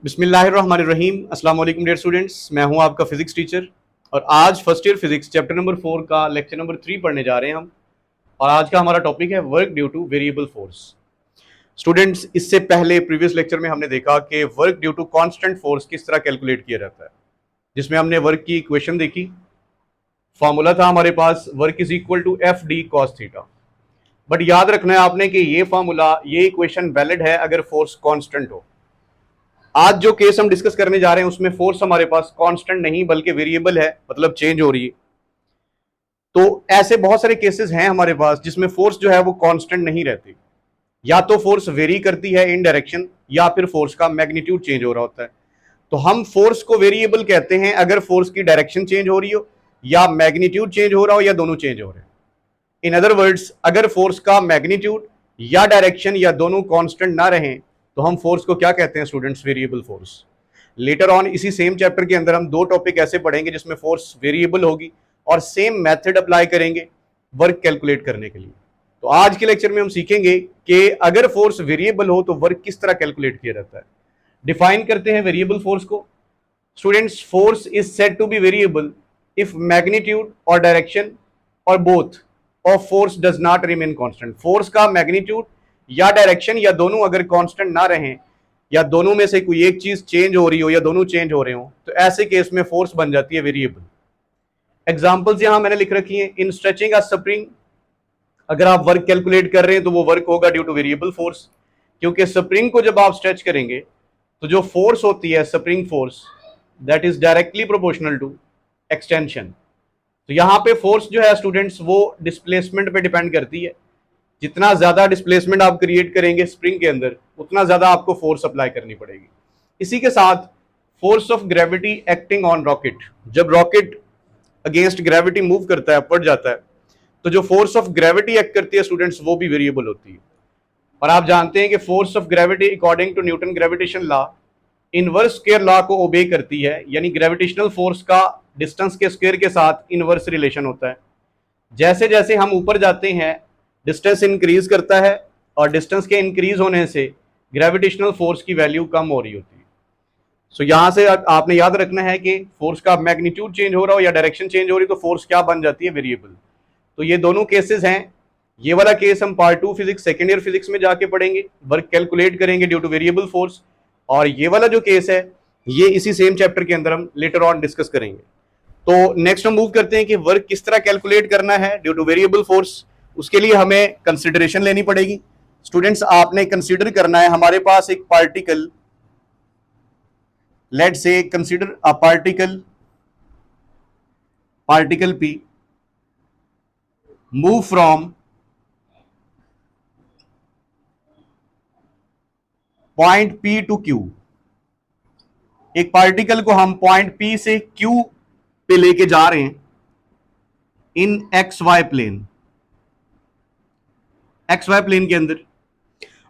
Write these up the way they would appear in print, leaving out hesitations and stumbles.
बिस्मिल्लाहिर्रहमानिर्रहीम। अस्सलाम वालेकुम डियर स्टूडेंट्स, मैं हूं आपका फिजिक्स टीचर और आज first year physics chapter number 4 का लेक्चर नंबर 3 पढ़ने जा रहे हैं हम। और आज का हमारा टॉपिक है work due to variable force. Students, इससे पहले प्रीवियस लेक्चर में हमने देखा कि work due to constant force किस तरह कैलकुलेट किया जाता है, जिसमें हमने वर्क की इक्वेशन देखी। फॉर्मूला था हमारे पास work is equal to F D cos theta. But याद रखना है आपने कि ये फॉर्मूला, ये इक्वेशन वैलिड है अगर फोर्स कांस्टेंट हो। आज जो केस हम डिस्कस करने जा रहे हैं उसमें फोर्स हमारे पास कांस्टेंट नहीं बल्कि वेरिएबल है, मतलब चेंज हो रही है। तो ऐसे बहुत सारे केसेस हैं हमारे पास जिसमें फोर्स जो है वो कांस्टेंट नहीं रहती। या तो फोर्स वेरी करती है इन डायरेक्शन, या फिर फोर्स का मैग्नीट्यूड चेंज हो रहा होता है। तो हम फोर्स को वेरिएबल कहते हैं अगर फोर्स की डायरेक्शन चेंज हो रही हो, या मैग्नीट्यूड चेंज हो रहा हो, या दोनों चेंज हो रहे हैं। इन अदर वर्ड्स, अगर फोर्स का मैग्नीट्यूड या डायरेक्शन या दोनों कांस्टेंट ना रहें तो हम फोर्स को क्या कहते हैं students? Variable force. Later on इसी सेम चैप्टर के अंदर हम दो टॉपिक ऐसे पढ़ेंगे जिसमें फोर्स वेरिएबल होगी और सेम मेथड अप्लाई करेंगे वर्क कैलकुलेट करने के लिए। तो आज के लेक्चर में हम सीखेंगे कि अगर फोर्स वेरिएबल हो तो वर्क किस तरह कैलकुलेट किया जाता है। डिफाइन करते हैं वेरिएबल फोर्स को। Students, force is said to be variable if magnitude और डायरेक्शन और both of force does not remain constant. Force का मैग्नीट्यूड या डायरेक्शन या दोनों अगर कांस्टेंट ना रहें, या दोनों में से कोई एक चीज चेंज हो रही हो या दोनों चेंज हो रहे हो, तो ऐसे केस में फोर्स बन जाती है वेरिएबल। एग्जांपल्स यहां मैंने लिख रखी हैं। इन स्ट्रेचिंग अ स्प्रिंग, अगर आप वर्क कैलकुलेट कर रहे हैं तो वो वर्क होगा ड्यू टू वेरिएबल फोर्स, क्योंकि स्प्रिंग को जब आप स्ट्रेच करेंगे तो जो फोर्स होती है spring force, that is directly proportional to extension. तो यहां पे फोर्स जो है स्टूडेंट्स वो डिस्प्लेसमेंट पे डिपेंड करती है। जितना ज्यादा डिस्प्लेसमेंट आप क्रिएट करेंगे स्प्रिंग के अंदर, उतना ज्यादा आपको फोर्स अप्लाई करनी पड़ेगी। इसी के साथ force of gravity acting on rocket, जब रॉकेट अगेंस्ट ग्रेविटी मूव करता है, पड़ जाता है, तो जो फोर्स ऑफ ग्रेविटी एक्ट करती है स्टूडेंट्स वो भी वेरिएबल होती है। और आप जानते हैं कि force of gravity according to Newton gravitation law inverse square law को ओबे करती है, यानी ग्रेविटेशनल फोर्स का डिस्टेंस के स्क्वायर के साथ इनवर्स रिलेशन होता है। जैसे जैसे हम ऊपर जाते हैं डिस्टेंस इंक्रीज करता है, और डिस्टेंस के इंक्रीज होने से ग्रेविटेशनल फोर्स की वैल्यू कम हो रही होती है। सो यहां से आपने याद रखना है कि फोर्स का मैग्नीट्यूड चेंज हो रहा हो या डायरेक्शन चेंज हो रही तो फोर्स क्या बन जाती है? वेरिएबल। तो ये दोनों केसेस हैं। ये वाला केस हम part 2 physics second year physics में जाके पढ़ेंगे, वर्क कैलकुलेट करेंगे ड्यू टू वेरिएबल फोर्स। और ये वाला जो केस है ये इसी सेम चैप्टर के अंदर हम लेटर ऑन डिस्कस करेंगे। तो नेक्स्ट हम मूव करते हैं कि वर्क किस तरह कैलकुलेट करना है ड्यू टू वेरिएबल फोर्स। उसके लिए हमें कंसिडरेशन लेनी पड़ेगी। स्टूडेंट्स, आपने कंसीडर करना है हमारे पास एक particle, let's say consider a particle P move from point P to Q. एक पार्टिकल को हम पॉइंट पी से क्यू पे लेके जा रहे हैं in X Y plane, X Y plane के अंदर।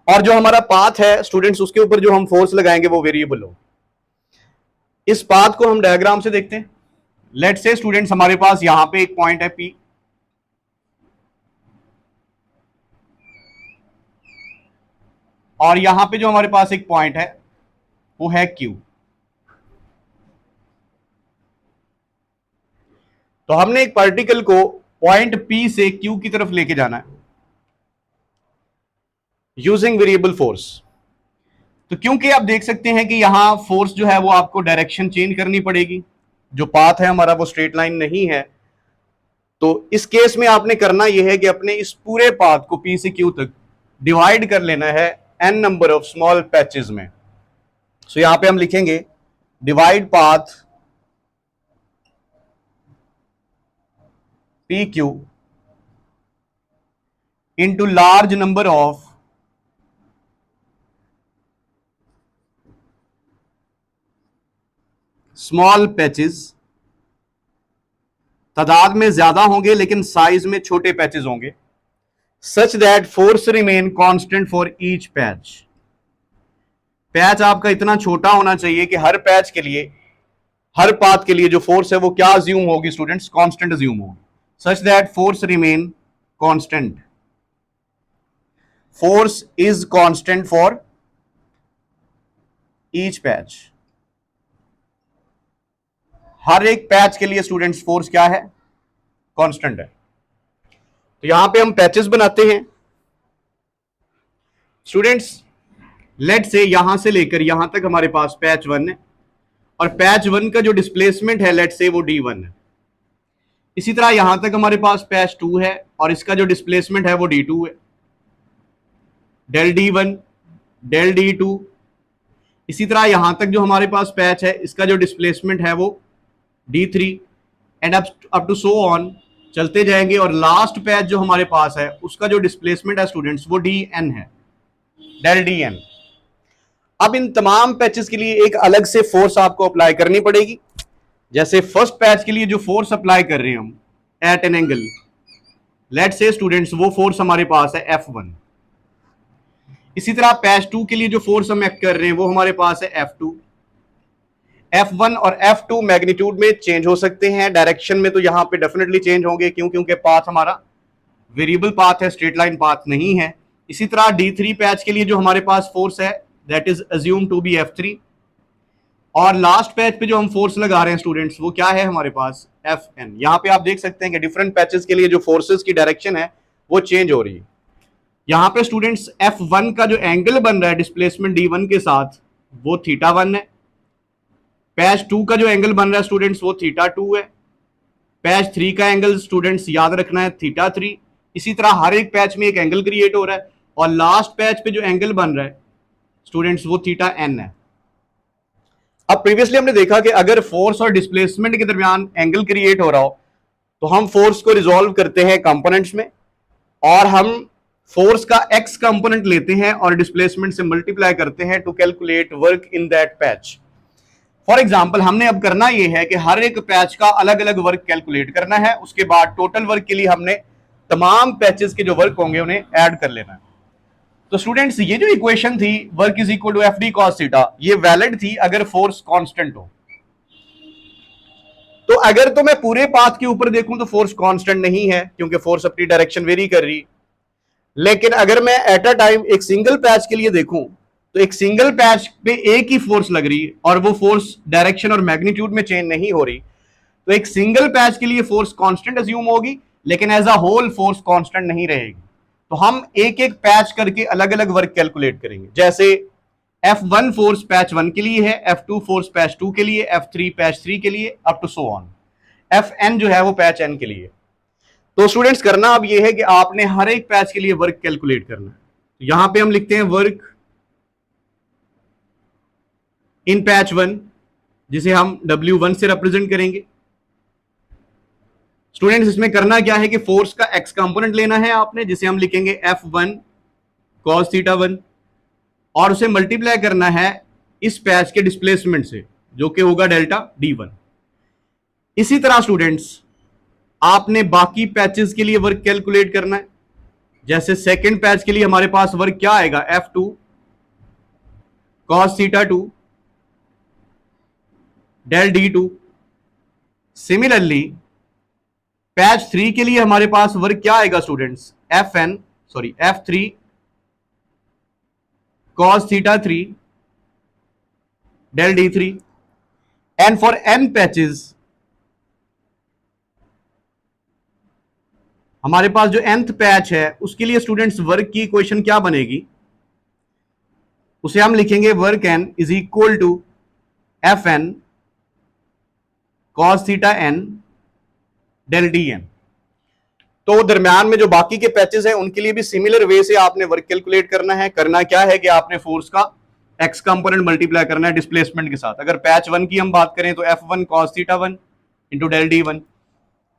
और जो हमारा पाथ है स्टूडेंट्स, उसके ऊपर जो हम फोर्स लगाएंगे वो वेरिएबल हो। इस पाथ को हम डायग्राम से देखते हैं। लेट्स से स्टूडेंट्स हमारे पास यहां पे एक पॉइंट है पी, और यहां पे जो हमारे पास एक पॉइंट है वो है क्यू। तो हमने एक पार्टिकल को पॉइंट पी से क्यू की तरफ लेके जाना है यूजिंग वेरिएबल फोर्स। तो क्योंकि आप देख सकते हैं कि यहां फोर्स जो है वो आपको डायरेक्शन चेंज करनी पड़ेगी, जो पाथ है हमारा वो स्ट्रेट लाइन नहीं है। तो इस केस में आपने करना यह है कि अपने इस पूरे पाथ को पी से क्यू तक डिवाइड कर लेना है n number of small patches में। सो यहां पे हम लिखेंगे divide path P Q into large number of small patches. तादाद में ज्यादा होंगे लेकिन साइज में छोटे पैचेस होंगे, सच that force remain constant for each patch. Patch आपका इतना छोटा होना चाहिए कि हर पैच के लिए, हर पाथ के लिए जो फोर्स है वो क्या अज्यूम होगी स्टूडेंट्स? कांस्टेंट अज्यूम होगी, such that force remain constant. Force is constant for each patch, हर एक पैच के लिए स्टूडेंट्स फोर्स क्या है, कांस्टेंट है। तो यहां पे हम पैचेस बनाते हैं स्टूडेंट्स। लेट से यहां से लेकर यहां तक हमारे पास पैच 1 है और पैच 1 का जो डिस्प्लेसमेंट है लेट से वो D1 है। इसी तरह यहां तक हमारे पास पैच 2 है और इसका जो डिस्प्लेसमेंट है वो D2 है, डेल D1 डेल D2। इसी तरह यहां तक जो हमारे पास पैच है इसका जो डिस्प्लेसमेंट है वो D3 and up to so on चलते जाएंगे। और लास्ट पैच जो हमारे पास है उसका जो डिस्प्लेसमेंट है स्टूडेंट्स वो DN है, डेल DN। अब इन तमाम पैचेस के लिए एक अलग से फोर्स आपको अप्लाई करनी पड़ेगी। जैसे फर्स्ट पैच के लिए जो फोर्स अप्लाई कर रहे हैं हम एट एन एंगल, लेट से स्टूडेंट्स वो फोर्स हमारे पास है F1। इसी तरह पैच 2 के लिए जो फोर्स हम एक्ट कर रहे हैं वो हमारे पास है F2। F1 और F2 मैग्नीट्यूड में चेंज हो सकते हैं, डायरेक्शन में तो यहां पे डेफिनेटली चेंज होंगे क्योंकि पाथ हमारा वेरिएबल पाथ है, स्ट्रेट लाइन पाथ नहीं है। इसी तरह D3 पैच के लिए जो हमारे पास फोर्स है that is assume to be F3 और लास्ट पैच पे जो हम फोर्स लगा रहे हैं स्टूडेंट्स वो क्या है हमारे पास Fn। यहां पे आप देख सकते हैं कि डिफरेंट पैचेस के लिए जो फोर्सेस की डायरेक्शन है वो चेंज हो रही है। यहां पे स्टूडेंट्स F1 का जो एंगल बन रहा है डिस्प्लेसमेंट D1 के साथ वो θ1 है। पैच 2 का जो एंगल बन रहा है स्टूडेंट्स वो θ2 है। पैच 3 का एंगल स्टूडेंट्स याद रखना है θ3। इसी तरह हर एक पैच में एक एंगल क्रिएट हो रहा है और लास्ट पैच पे जो एंगल बन रहा है स्टूडेंट्स वो θn है। अब प्रीवियसली हमने देखा कि अगर फोर्स और डिस्प्लेसमेंट के दरमियान एंगल क्रिएट हो रहा हो तो हम फोर्स को रिजॉल्व करते हैं कंपोनेंट्स में और हम फोर्स का एक्स कंपोनेंट लेते हैं और डिस्प्लेसमेंट से मल्टीप्लाई करते हैं to calculate work in that patch. For example हमने अब करना यह है कि हर एक पैच का अलग अलग वर्क कैलकुलेट करना है, उसके बाद टोटल वर्क के लिए हमने तमाम पैचेस के जो वर्क होंगे उन्हें ऐड कर लेना है। तो स्टूडेंट्स ये जो इक्वेशन थी work is equal to F D cos theta ये वैलिड थी अगर फोर्स कांस्टेंट हो। तो अगर तो मैं पूरे पाथ के ऊपर देखूं तो फोर्स कांस्टेंट नहीं है क्योंकि फोर्स अपनी डायरेक्शन वेरी कर रही। लेकिन अगर मैं एट अ टाइम एक सिंगल पैच के लिए देखूं तो एक सिंगल पैच पे एक ही फोर्स लग रही है और वो फोर्स डायरेक्शन और मैग्नीट्यूड में चेंज नहीं हो रही, तो एक सिंगल पैच के लिए फोर्स कांस्टेंट अज्यूम होगी लेकिन as a whole force constant नहीं रहेगी। तो हम एक एक पैच करके अलग अलग वर्क कैलकुलेट करेंगे। जैसे F1 फोर्स पैच 1 के लिए है, F2 फोर्स पैच 2 के लिए, F3 पैच 3 के लिए, up to so on. Fn जो है वो पैच n के लिए। तो स्टूडेंट्स करना अब ये है कि आपने हर एक पैच के लिए वर्क कैलकुलेट करना है। तो यहां पे हम लिखते हैं वर्क इन पैच 1 जिसे हम W1 से रिप्रेजेंट करेंगे। स्टूडेंट्स इसमें करना क्या है कि फोर्स का एक्स कंपोनेंट लेना है आपने जिसे हम लिखेंगे F1 cos θ1 और उसे मल्टीप्लाई करना है इस पैच के डिस्प्लेसमेंट से जो कि होगा डेल्टा D1। इसी तरह स्टूडेंट्स आपने बाकी पैचेस के लिए वर्क कैलकुलेट करना है। जैसे सेकंड पैच के लिए हमारे पास वर्क क्या आएगा F2 cos θ2 del D2। Similarly patch 3 के लिए हमारे पास वर्क क्या आएगा students F3 cos θ3 del D3 and for n patches हमारे पास जो nth पैच है उसके लिए स्टूडेंट्स वर्क की इक्वेशन क्या बनेगी, उसे हम लिखेंगे work n is equal to Fn cos θn del Dn। तो दरम्यान में जो बाकी के पैचेस हैं उनके लिए भी सिमिलर वे से आपने वर्क कैलकुलेट करना है। करना क्या है कि आपने फोर्स का एक्स कंपोनेंट मल्टीप्लाई करना है डिस्प्लेसमेंट के साथ। अगर पैच 1 की हम बात करें तो F1 cos θ1 into del D1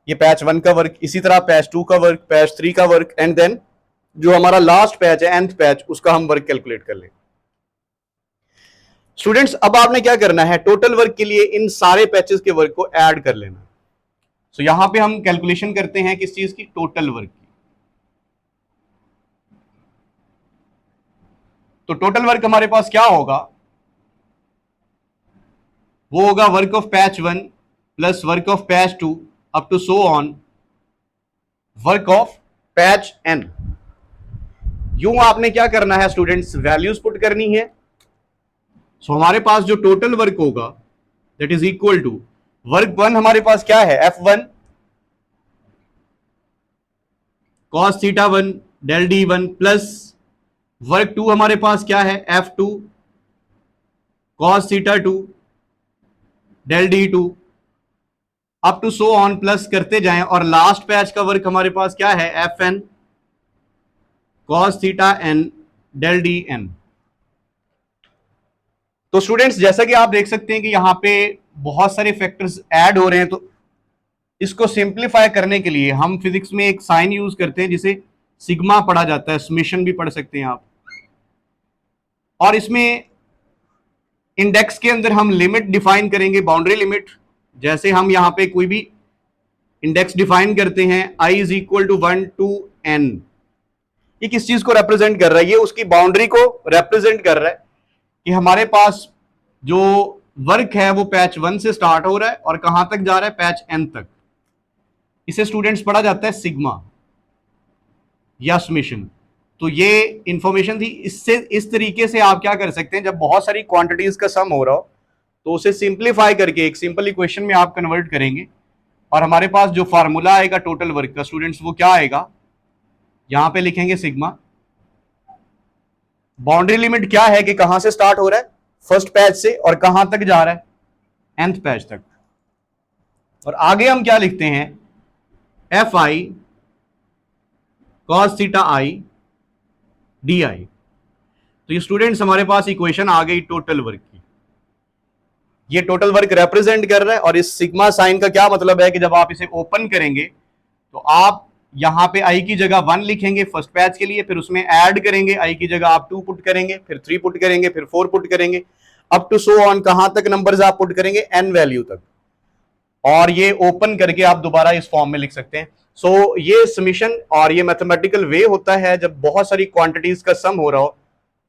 ये पैच 1 का वर्क। इसी तरह पैच 2 का वर्क, पैच 3 का वर्क एंड देन जो हमारा लास्ट पैच है nth पैच उसका हम वर्क कैलकुलेट कर लें। स्टूडेंट्स अब आपने क्या करना है टोटल वर्क के लिए इन सारे पैचेस के वर्क को ऐड कर लेना। सो यहां पे हम कैलकुलेशन करते हैं किस चीज की, टोटल वर्क की। तो टोटल वर्क हमारे पास क्या होगा, वो होगा work of patch 1 plus work of patch 2 up to so on work of patch n। यूं आपने क्या करना है स्टूडेंट्स वैल्यूज पुट करनी है सो हमारे पास जो टोटल वर्क होगा that is equal to work one हमारे पास क्या है F1 cos theta one del D one plus work two हमारे पास क्या है F2 cos theta two del D two up to so on plus करते जाएं और लास्ट पैच का वर्क हमारे पास क्या है Fn cos थीटा n डेल डी एन। तो स्टूडेंट्स जैसा कि आप देख सकते हैं कि यहां पे बहुत सारे फैक्टर्स ऐड हो रहे हैं, तो इसको सिंप्लीफाई करने के लिए हम फिजिक्स में एक साइन यूज करते हैं जिसे सिग्मा पढ़ा जाता है, समेशन भी पढ़ सकते हैं आप। और इसमें इंडेक्स के अंदर हम लिमिट डिफाइन करेंगे, बाउंड्री लिमिट। जैसे हम यहां पे कोई भी इंडेक्स डिफाइन करते हैं i is equal to 1 to n, ये किस चीज को रिप्रेजेंट कर रहा है? ये उसकी बाउंड्री को रिप्रेजेंट कर रहा है कि हमारे पास जो वर्क है वो पैच 1 से स्टार्ट हो रहा है और कहां तक जा रहा है, पैच n तक। इसे स्टूडेंट्स पढ़ा जाता है सिग्मा या समेशन। तो ये इंफॉर्मेशन थी। इससे इस तरीके से आप क्या कर सकते हैं, जब बहुत सारी क्वांटिटीज का सम हो रहा हो तो उसे सिंप्लीफाई करके एक सिंपल इक्वेशन में आप कन्वर्ट करेंगे और हमारे पास जो फार्मूला आएगा टोटल वर्क का स्टूडेंट्स वो क्या आएगा, यहां पे लिखेंगे सिग्मा। बाउंड्री लिमिट क्या है कि कहां से स्टार्ट हो रहा है, फर्स्ट पैच से, और कहां तक जा रहा है, nth पैच तक। और आगे हम क्या लिखते हैं, F I cos theta I D I. तो ये स्टूडेंट्स हमारे पास इक्वेशन आ गई टोटल वर्क की। ये टोटल वर्क रिप्रेजेंट कर रहा है। और इस सिग्मा साइन का क्या मतलब है कि जब आप इसे ओपन करेंगे तो आप यहां पे i की जगह 1 लिखेंगे फर्स्ट पैच के लिए, फिर उसमें ऐड करेंगे, i की जगह आप 2 पुट करेंगे, फिर 3 पुट करेंगे, फिर 4 पुट करेंगे, अप टू सो ऑन कहां तक नंबर्स आप पुट करेंगे, n वैल्यू तक। और ये ओपन करके आप दोबारा इस फॉर्म में लिख सकते हैं। सो ये समेशन और ये मैथमेटिकल वे होता है जब बहुत सारी क्वांटिटीज का सम हो रहा हो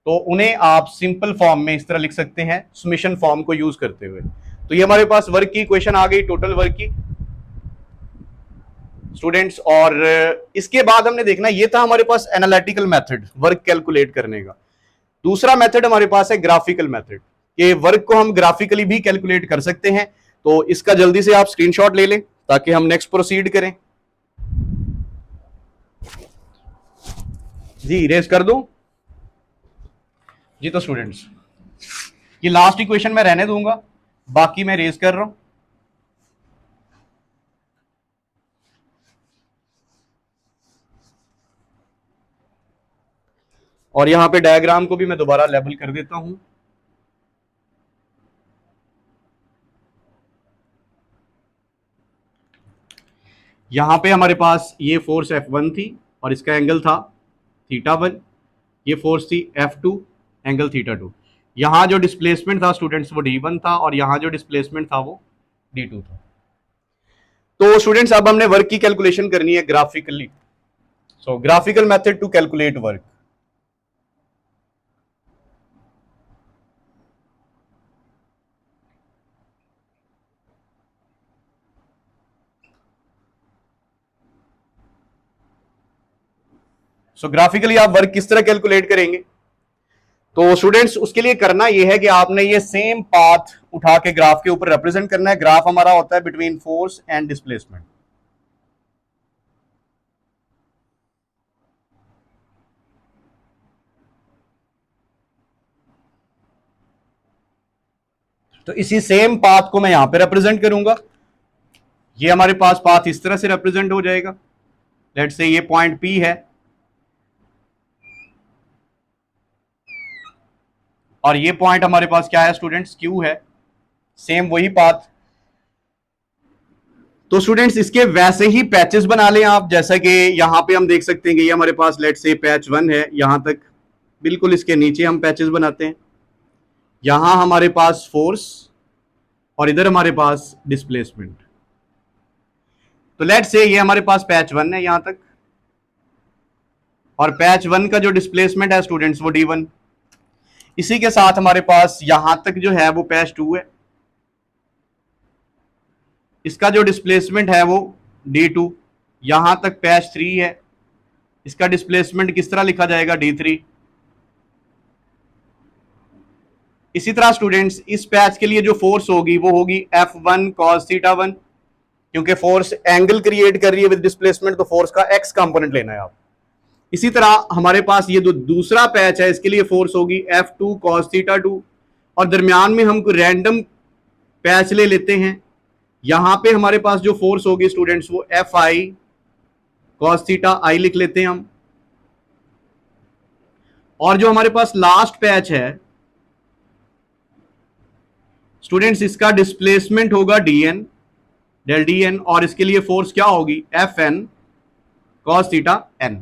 तो उन्हें आप सिंपल फॉर्म में इस तरह लिख सकते हैं समेशन फॉर्म को यूज करते हुए। तो ये हमारे पास वर्क की इक्वेशन आ गई टोटल वर्क की स्टूडेंट्स। और इसके बाद हमने देखना, ये था हमारे पास एनालिटिकल मेथड वर्क कैलकुलेट करने का। दूसरा मेथड हमारे पास है ग्राफिकल मेथड, कि वर्क को हम ग्राफिकली भी कैलकुलेट कर सकते हैं। तो इसका जल्दी से आप स्क्रीनशॉट ले लें ताकि हम नेक्स्ट प्रोसीड करें। जी रेस कर दूं जी। तो स्टूडेंट्स ये लास्ट इक्वेशन मैं रहने दूंगा, बाकी मैं रेस कर रहा हूं। और यहां पे डायग्राम को भी मैं दोबारा लेबल कर देता हूं। यहां पे हमारे पास ये फोर्स F1 थी और इसका एंगल था थीटा 1, ये फोर्स थी F2 एंगल थीटा 2। यहां जो डिस्प्लेसमेंट था स्टूडेंट्स वो D1 था और यहां जो डिस्प्लेसमेंट था वो D2 था। तो स्टूडेंट्स अब हमने वर्क की कैलकुलेशन करनी है graphically. So graphical method to calculate work. So graphically आप वर्क किस तरह कैलकुलेट करेंगे? तो स्टूडेंट्स उसके लिए करना यह है कि आपने ये सेम पाथ उठा के ग्राफ के ऊपर रिप्रेजेंट करना है। ग्राफ हमारा होता है बिटवीन फोर्स एंड डिस्प्लेसमेंट। तो इसी सेम पाथ को मैं यहां पे रिप्रेजेंट करूंगा। ये हमारे पास पाथ इस तरह से रिप्रेजेंट हो जाएगा। लेट्स से ये पॉइंट P है और ये पॉइंट हमारे पास क्या है स्टूडेंट्स, Q है। सेम वही पाथ। तो स्टूडेंट्स इसके वैसे ही पैचेस बना लें आप, जैसा कि यहां पे हम देख सकते हैं कि ये हमारे पास लेट्स से पैच 1 है, यहां तक बिल्कुल इसके नीचे हम पैचेस बनाते हैं। यहां हमारे पास फोर्स और इधर हमारे पास डिस्प्लेसमेंट। तो लेट्स से ये हमारे पास पैच 1 है यहां तक, और पैच 1 का जो डिस्प्लेसमेंट है स्टूडेंट्स वो D1। इसी के साथ हमारे पास यहां तक जो है वो पैच 2 है, इसका जो डिस्प्लेसमेंट है वो D2। यहां तक पैच 3 है, इसका डिस्प्लेसमेंट किस तरह लिखा जाएगा, D3। इसी तरह स्टूडेंट्स इस पैच के लिए जो फोर्स होगी वो होगी F1 cos थीटा 1, क्योंकि फोर्स एंगल क्रिएट कर रही है विद डिस्प्लेसमेंट, तो फोर्स का एक्स कंपोनेंट लेना है आप। इसी तरह हमारे पास ये जो दूसरा पैच है इसके लिए फोर्स होगी F2 cos थीटा 2, और दरमियान में हम रैंडम पैच ले लेते हैं। यहां पे हमारे पास जो फोर्स होगी स्टूडेंट्स वो Fi cos थीटा i लिख लेते हैं हम। और जो हमारे पास लास्ट पैच है स्टूडेंट्स इसका डिस्प्लेसमेंट होगा dn, डेल dn, और इसके लिए फोर्स क्या होगी Fn cos थीटा n।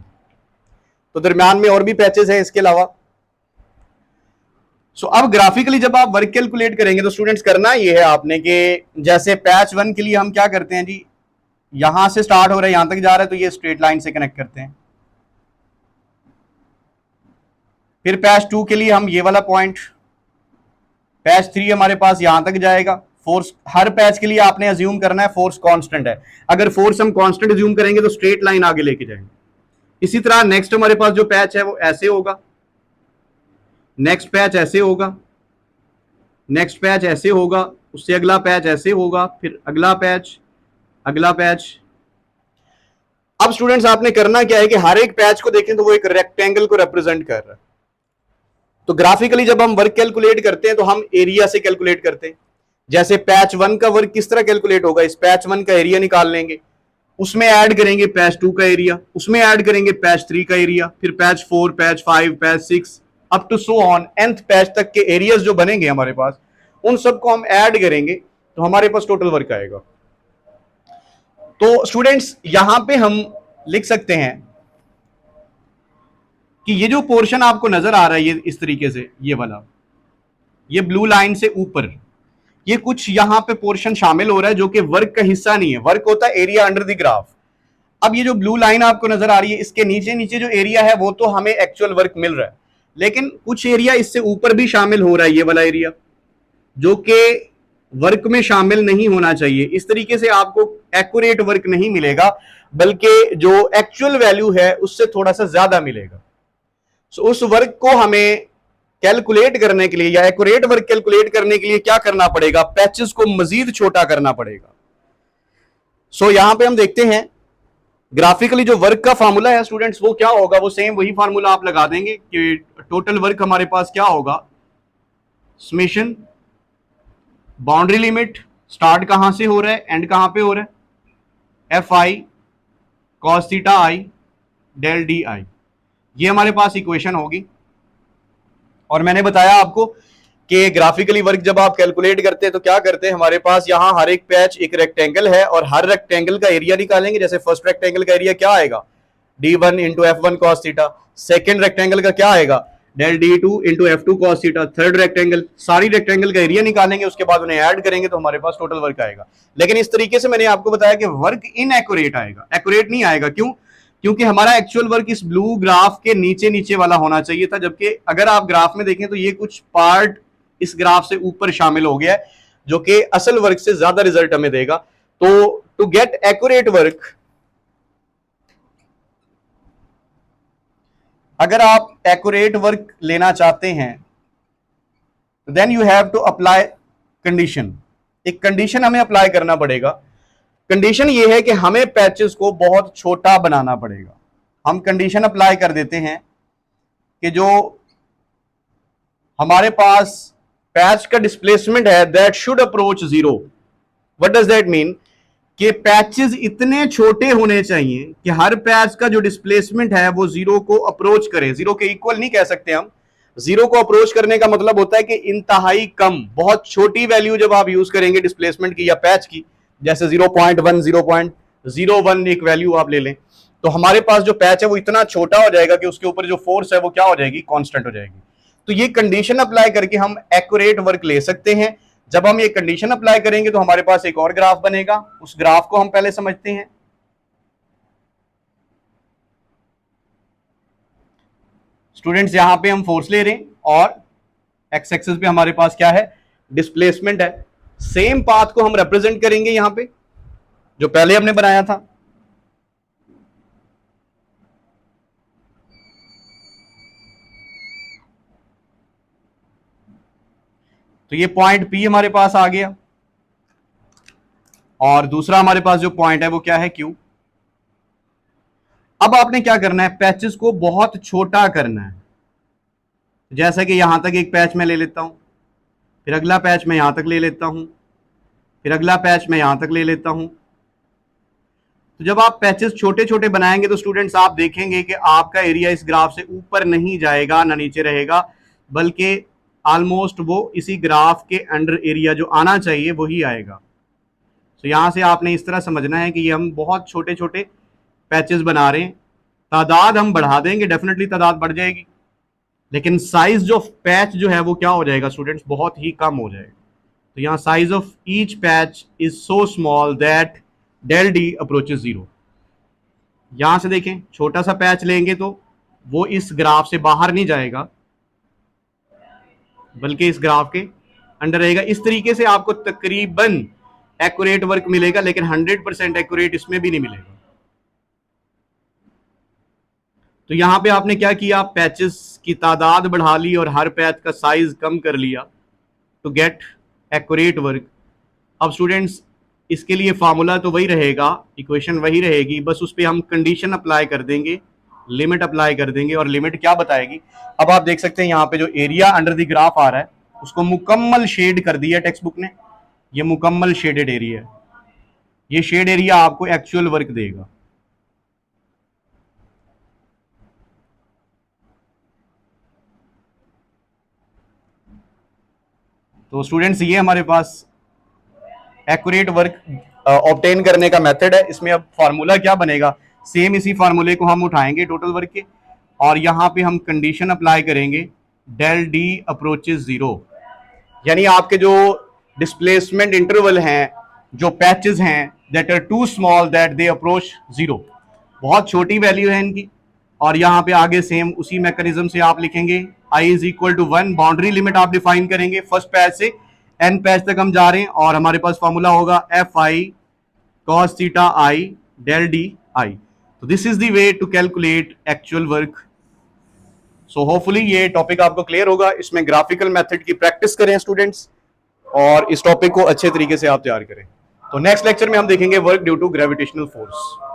तो दरमियान में और भी पैचेस हैं इसके अलावा। सो अब ग्राफिकली जब आप वर्क कैलकुलेट करेंगे तो स्टूडेंट्स करना ये है आपने कि जैसे पैच 1 के लिए हम क्या करते हैं जी, यहां से स्टार्ट हो रहा है यहां तक जा रहा है तो ये स्ट्रेट लाइन से कनेक्ट करते हैं। फिर पैच 2 के लिए हम ये वाला पॉइंट, पैच 3 हमारे पास यहां तक जाएगा। फोर्स हर पैच के लिए आपने अज्यूम करना है फोर्स कांस्टेंट है। अगर फोर्स हम कांस्टेंट अज्यूम करेंगे तो स्ट्रेट लाइन आगे लेके जाएंगे। इसी तरह नेक्स्ट हमारे पास जो पैच है वो ऐसे होगा, नेक्स्ट पैच ऐसे होगा, नेक्स्ट पैच ऐसे होगा, उससे अगला पैच ऐसे होगा, फिर अगला पैच, अगला पैच। अब स्टूडेंट्स आपने करना क्या है कि हर एक पैच को देखें तो वो एक रेक्टेंगल को रिप्रेजेंट कर रहा है। तो ग्राफिकली जब हम वर्क कैलकुलेट करते हैं तो हम एरिया से कैलकुलेट करते हैं। जैसे पैच 1 का वर्क किस तरह कैलकुलेट होगा, इस पैच 1 का एरिया निकाल लेंगे, उसमें ऐड करेंगे पैच 2 का एरिया, उसमें ऐड करेंगे पैच 3 का एरिया, फिर patch 4, patch 5, patch 6 up to so on nth patch तक के एरियाज जो बनेंगे हमारे पास, उन सबको हम ऐड करेंगे तो हमारे पास टोटल वर्क आएगा। तो स्टूडेंट्स यहां पे हम लिख सकते हैं कि ये जो पोर्शन आपको नजर आ रहा है ये इस तरीके से, ये वाला, ये ब्लू लाइन से ऊपर, ये कुछ यहां पे पोर्शन शामिल हो रहा है जो कि वर्क का हिस्सा नहीं है। वर्क होता है एरिया अंडर द ग्राफ। अब ये जो ब्लू लाइन आपको नजर आ रही है इसके नीचे नीचे जो एरिया है वो तो हमें एक्चुअल वर्क मिल रहा है, लेकिन कुछ एरिया इससे ऊपर भी शामिल हो रहा है, ये वाला एरिया जो कि वर्क में शामिल नहीं होना चाहिए। इस तरीके से आपको एक्यूरेट वर्क नहीं मिलेगा, बल्कि जो एक्चुअल वैल्यू है उससे थोड़ा सा ज्यादा मिलेगा। सो उस वर्क को हमें कैलकुलेट करने के लिए या एक्यूरेट वर्क कैलकुलेट करने के लिए क्या करना पड़ेगा, पैचेस को मजीद छोटा करना पड़ेगा। सो यहां पे हम देखते हैं ग्राफिकली जो वर्क का फार्मूला है स्टूडेंट्स वो क्या होगा, वो सेम वही फार्मूला आप लगा देंगे कि टोटल वर्क हमारे पास क्या होगा, समेशन बाउंड्री लिमिट स्टार्ट कहां से हो रहा है एंड कहां पे हो रहा है, Fi cos theta i del D I, ये हमारे पास इक्वेशन होगी। और मैंने बताया आपको कि ग्राफिकली वर्क जब आप कैलकुलेट करते हैं तो क्या करते हैं, हमारे पास यहां हर एक पैच एक रेक्टेंगल है और हर रेक्टेंगल का एरिया निकालेंगे। जैसे फर्स्ट रेक्टेंगल का एरिया क्या आएगा, d1 into F1 cos theta, second rectangle का क्या आएगा, डेल d2 इंटू F2 cos theta, third rectangle, सारी रेक्टेंगल का एरिया निकालेंगे, उसके बाद उन्हें ऐड करेंगे तो हमारे पास टोटल वर्क आएगा। लेकिन इस तरीके से मैंने आपको बताया कि वर्क इनएक्यूरेट आएगा, एक्यूरेट नहीं आएगा। क्यों? क्योंकि हमारा एक्चुअल वर्क इस ब्लू ग्राफ के नीचे नीचे वाला होना चाहिए था, जबकि अगर आप ग्राफ में देखें तो ये कुछ पार्ट इस ग्राफ से ऊपर शामिल हो गया है जो कि असल वर्क से ज्यादा रिजल्ट हमें देगा। तो टू गेट एक्यूरेट वर्क, अगर आप एक्यूरेट वर्क लेना चाहते हैं then you have to apply condition. एक कंडीशन हमें अप्लाई करना पड़ेगा। कंडीशन ये है कि हमें पैचेस को बहुत छोटा बनाना पड़ेगा। हम कंडीशन अप्लाई कर देते हैं कि जो हमारे पास पैच का डिस्प्लेसमेंट है that should approach zero. What does that mean, कि पैचेस इतने छोटे होने चाहिए कि हर पैच का जो डिस्प्लेसमेंट है वो जीरो को अप्रोच करे। जीरो के इक्वल नहीं कह सकते हम, जीरो को अप्रोच करने का मतलब होता है कि इंतहाई कम, बहुत छोटी वैल्यू जब आप यूज करेंगे डिस्प्लेसमेंट की या पैच की, जैसे 0.1 0.01 एक वैल्यू आप ले लें, तो हमारे पास जो पैच है वो इतना छोटा हो जाएगा कि उसके ऊपर जो फोर्स है वो क्या हो जाएगी, कांस्टेंट हो जाएगी। तो ये कंडीशन अप्लाई करके हम एक्यूरेट वर्क ले सकते हैं। जब हम ये कंडीशन अप्लाई करेंगे तो हमारे पास एक और ग्राफ बनेगा, उस ग्राफ को हम पहले समझते हैं। स्टूडेंट्स यहां पे हम फोर्स ले रहे हैं और एक्स एक्सिस पे हमारे पास क्या है, डिस्प्लेसमेंट है। सेम पाथ को हम रिप्रेजेंट करेंगे यहां पे जो पहले हमने बनाया था। तो ये पॉइंट P हमारे पास आ गया, और दूसरा हमारे पास जो पॉइंट है वो क्या है, Q। अब आपने क्या करना है, पैचेस को बहुत छोटा करना है। जैसा कि यहां तक एक पैच मैं ले लेता हूं, फिर अगला पैच मैं यहां तक ले लेता हूं, फिर अगला पैच मैं यहां तक ले लेता हूं। तो जब आप पैचेस छोटे छोटे बनाएंगे तो स्टूडेंट्स आप देखेंगे कि आपका एरिया इस ग्राफ से ऊपर नहीं जाएगा ना नीचे रहेगा, बल्कि ऑलमोस्ट वो इसी ग्राफ के अंडर एरिया जो आना चाहिए वही आएगा। तो यहां से आपने इस तरह समझना है कि ये हम बहुत छोटे छोटे पैचेस बना रहे हैं। तादाद हम बढ़ा देंगे, डेफिनेटली तादाद बढ़ जाएगी, लेकिन साइज जो पैच जो है वो क्या हो जाएगा स्टूडेंट्स, बहुत ही कम हो जाएगा। तो यहाँ size of each patch is so small that del D approaches zero. यहां से देखें, छोटा सा पैच लेंगे तो वो इस ग्राफ से बाहर नहीं जाएगा, बल्कि इस ग्राफ के अंडर रहेगा। इस तरीके से आपको तकरीबन एक्यूरेट वर्क मिलेगा, लेकिन 100% एक्यूरेट इसमें भी नहीं मिलेगा। तो यहां पे आपने क्या किया, पैचेस की तादाद बढ़ा ली और हर पैच का साइज कम कर लिया टू गेट एक्यूरेट वर्क। अब स्टूडेंट्स इसके लिए फार्मूला तो वही रहेगा, इक्वेशन वही रहेगी, बस उस पर हम कंडीशन अप्लाई कर देंगे, लिमिट अप्लाई कर देंगे, और लिमिट क्या बताएगी। अब आप देख सकते हैं यहाँ पे जो एरिया अंडर द ग्राफ आ रहा है उसको मुकम्मल शेड कर दिया टेक्स्ट बुक ने। ये मुकम्मल शेडेड एरिया है, ये शेड एरिया आपको एक्चुअल वर्क देगा। तो स्टूडेंट्स ये हमारे पास एक्यूरेट वर्क ऑब्टेन करने का मेथड है। इसमें अब फार्मूला क्या बनेगा, सेम इसी फार्मूले को हम उठाएंगे टोटल वर्क के, और यहां पे हम कंडीशन अप्लाई करेंगे डेल डी अप्रोचेस जीरो। यानी आपके जो डिस्प्लेसमेंट इंटरवल हैं, जो पैचेस हैं, that are too small that they approach zero, बहुत छोटी वैल्यू है इनकी। और यहाँ पे आगे सेम उसी मैकेनिज्म से आप लिखेंगे i is equal to 1, boundary limit आप डिफाइन करेंगे फर्स्ट पैच से n पैच तक हम जा रहे हैं, और हमारे पास फॉर्मूला होगा fi cos theta i del d i। तो this is the way to calculate actual work. So hopefully ये टॉपिक आपको क्लियर होगा। इसमें ग्राफिकल मेथड की प्रैक्टिस करें स्टूडेंट्स, और इस टॉपिक को अच्छे तरीके से आप तैयार करें। तो नेक्स्ट लेक्चर में हम देखेंगे work due to gravitational force.